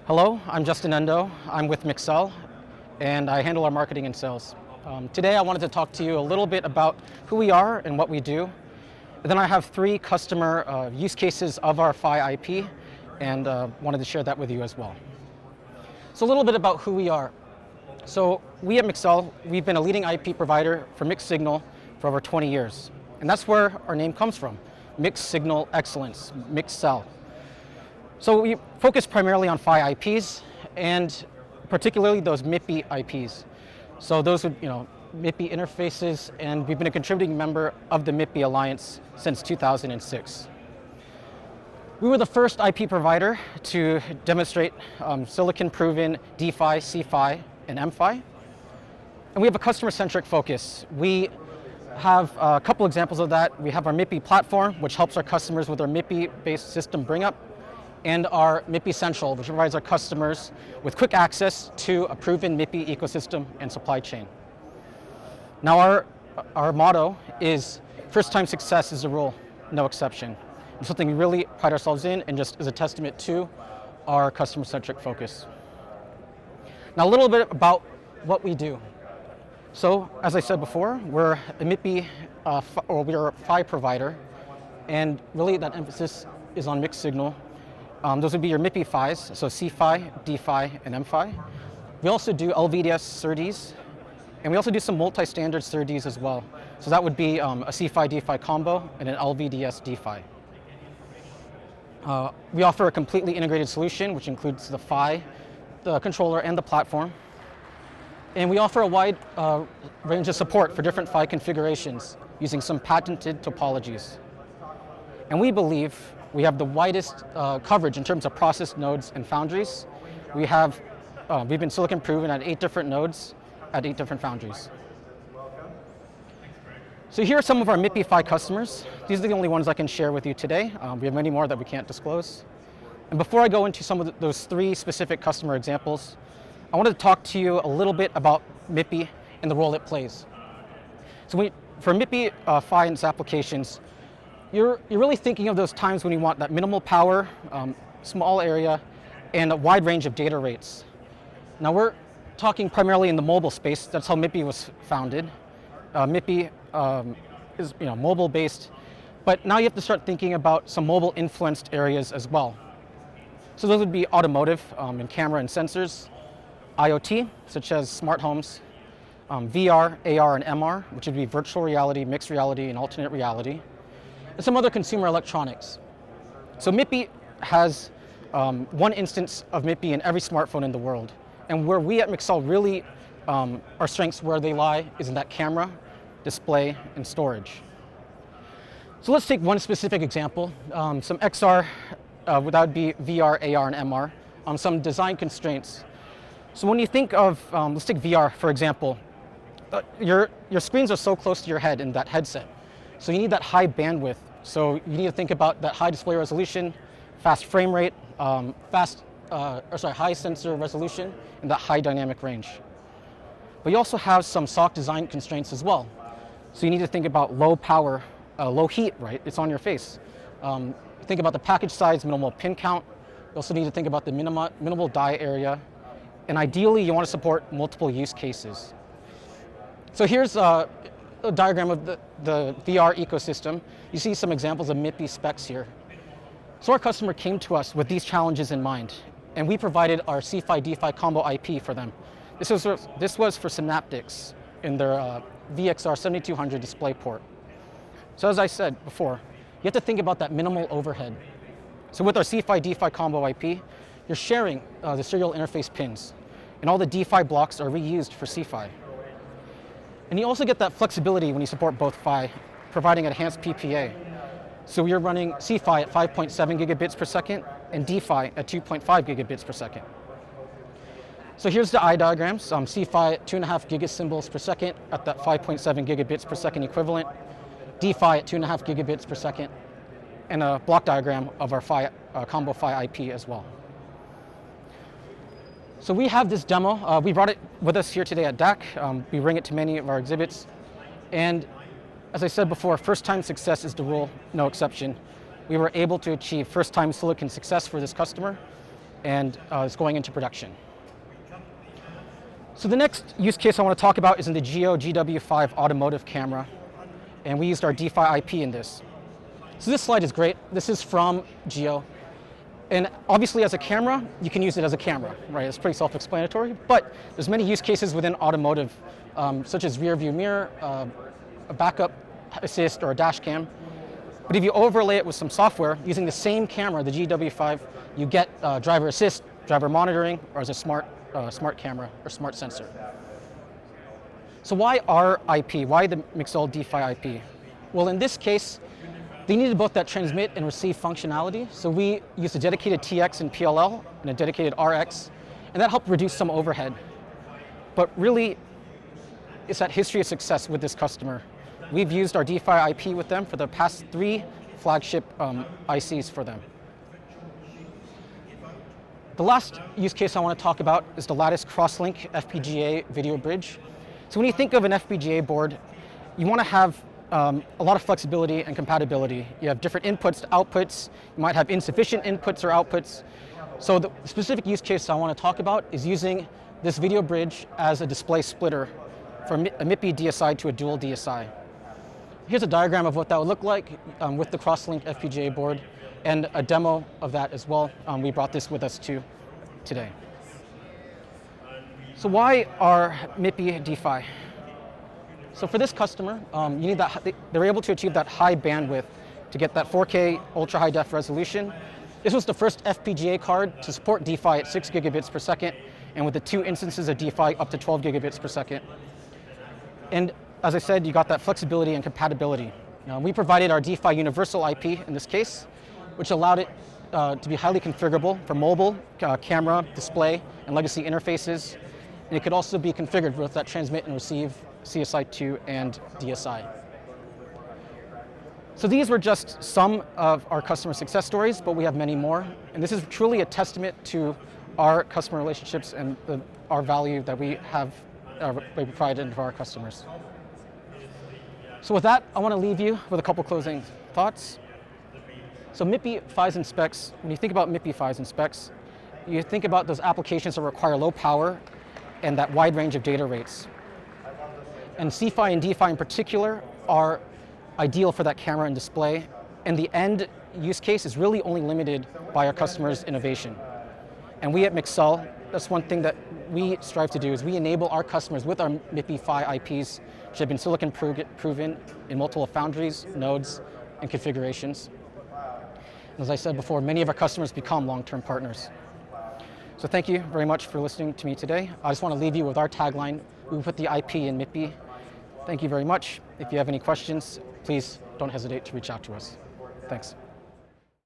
Hello, I'm Justin Endo. I'm with Mixel, and I handle our marketing and sales. Today I wanted to talk to you a little bit about who we are and what we do. And then I have 3 customer use cases of our PHY IP, and wanted to share that with you as well. So a little bit about who we are. So we at Mixel, we've been a leading IP provider for mixed signal for over 20 years. And that's where our name comes from, mixed signal excellence, Mixel. So we focus primarily on PHY IPs, and particularly those MIPI IPs. So those would, MIPI interfaces, and we've been a contributing member of the MIPI Alliance since 2006. We were the first IP provider to demonstrate silicon-proven DPHY, CPHY, and MPHY. And we have a customer-centric focus. We have a couple examples of that. We have our MIPI platform, which helps our customers with our MIPI-based system bring-up, and our MIPI Central, which provides our customers with quick access to a proven MIPI ecosystem and supply chain. Now our motto is, first time success is the rule, no exception. It's something we really pride ourselves in, and just is a testament to our customer-centric focus. Now a little bit about what we do. So as I said before, we're a MIPI, we're a PHY provider, and really that emphasis is on mixed signal. Those would be your MIPI PHYs, so CPHY, DPHY, and MPHY. We also do LVDS SerDes, and we also do some multi-standard SerDes as well. So that would be a CPHY DPHY combo and an LVDS DPHY. We offer a completely integrated solution, which includes the PHY, the controller, and the platform. And we offer a wide range of support for different PHY configurations using some patented topologies. And we believe we have the widest coverage in terms of process nodes and foundries. We've been silicon proven at 8 different nodes at 8 different foundries. So here are some of our MIPI PHY customers. These are the only ones I can share with you today. We have many more that we can't disclose. And before I go into some of those 3 specific customer examples, I wanted to talk to you a little bit about MIPI and the role it plays. So for MIPI PHY and its applications, you're really thinking of those times when you want that minimal power, small area, and a wide range of data rates. Now we're talking primarily in the mobile space. That's how MIPI was founded. MIPI is mobile-based, but now you have to start thinking about some mobile-influenced areas as well. So those would be automotive and camera and sensors, IoT, such as smart homes, VR, AR, and MR, which would be virtual reality, mixed reality, and alternate reality, and some other consumer electronics. So MIPI has one instance of MIPI in every smartphone in the world. And where we at Mixel really, our strengths where they lie is in that camera, display, and storage. So let's take one specific example, some XR, that would be VR, AR, and MR, some design constraints. So when you think of, let's take VR for example, your screens are so close to your head in that headset. So you need that high bandwidth. So you need to think about that high display resolution, fast frame rate, high sensor resolution, and that high dynamic range. But you also have some SOC design constraints as well. So you need to think about low power, low heat, right? It's on your face. Think about the package size, minimal pin count. You also need to think about the minimal die area. And ideally, you want to support multiple use cases. So here's a diagram of the VR ecosystem. You see some examples of MIPI specs here. So our customer came to us with these challenges in mind, and we provided our CPHY DPHY combo IP for them. This was for Synaptics in their VXR 7200 display port. So as I said before, you have to think about that minimal overhead. So with our CPHY DPHY combo IP, you're sharing the serial interface pins, and all the DPHY blocks are reused for CPHY. And you also get that flexibility when you support both PHY, providing enhanced PPA. So you're running CPHY at 5.7 gigabits per second and DPHY at 2.5 gigabits per second. So here's the eye diagrams. CPHY at 2.5 gigasymbols per second at that 5.7 gigabits per second equivalent, DPHY at 2.5 gigabits per second, and a block diagram of our combo PHY IP as well. So we have this demo. We brought it with us here today at DAC. We bring it to many of our exhibits. And as I said before, first time success is the rule, no exception. We were able to achieve first time silicon success for this customer. and is going into production. So the next use case I want to talk about is in the Geo GW5 automotive camera, and we used our D-Fi IP in this. So this slide is great. This is from Geo, and obviously as a camera, you can use it as a camera, right? It's pretty self-explanatory, but there's many use cases within automotive, such as rear view mirror, a backup assist, or a dash cam. But if you overlay it with some software, using the same camera, the GW5, you get driver assist, driver monitoring, or as a smart camera or smart sensor. So why our IP? Why the Mixel D-Fi IP? Well, in this case, they needed both that transmit and receive functionality. So we used a dedicated TX and PLL and a dedicated RX, and that helped reduce some overhead. But really, it's that history of success with this customer. We've used our D-Fi IP with them for the past 3 flagship ICs for them. The last use case I want to talk about is the Lattice Crosslink FPGA video bridge. So when you think of an FPGA board, you want to have a lot of flexibility and compatibility. You have different inputs to outputs. You might have insufficient inputs or outputs. So the specific use case I want to talk about is using this video bridge as a display splitter from a MIPI DSI to a dual DSI. Here's a diagram of what that would look like with the Crosslink FPGA board, and a demo of that as well. We brought this with us too today. So why our MIPI D-Fi? So for this customer, you need that. They're able to achieve that high bandwidth to get that 4K ultra high def resolution. This was the first FPGA card to support D-Fi at 6 gigabits per second, and with the 2 instances of D-Fi up to 12 gigabits per second. And as I said, you got that flexibility and compatibility. We provided our D-Fi universal IP in this case, which allowed it to be highly configurable for mobile, camera, display, and legacy interfaces. And it could also be configured with that transmit and receive CSI2 and DSI. So these were just some of our customer success stories, but we have many more. And this is truly a testament to our customer relationships and our value that we have we provide into our customers. So with that, I want to leave you with a couple closing thoughts. So MIPI PHYs and specs, when you think about MIPI PHYs and specs, you think about those applications that require low power and that wide range of data rates. And C-Phi and D-Phi in particular are ideal for that camera and display, and the end use case is really only limited by our customers' innovation. And we at Mixel, that's one thing that we strive to do, is we enable our customers with our MIPI PHY IPs, which have been silicon proven in multiple foundries, nodes, and configurations. And as I said before, many of our customers become long-term partners. So thank you very much for listening to me today. I just want to leave you with our tagline: we put the IP in MIPI. Thank you very much. If you have any questions, please don't hesitate to reach out to us. Thanks.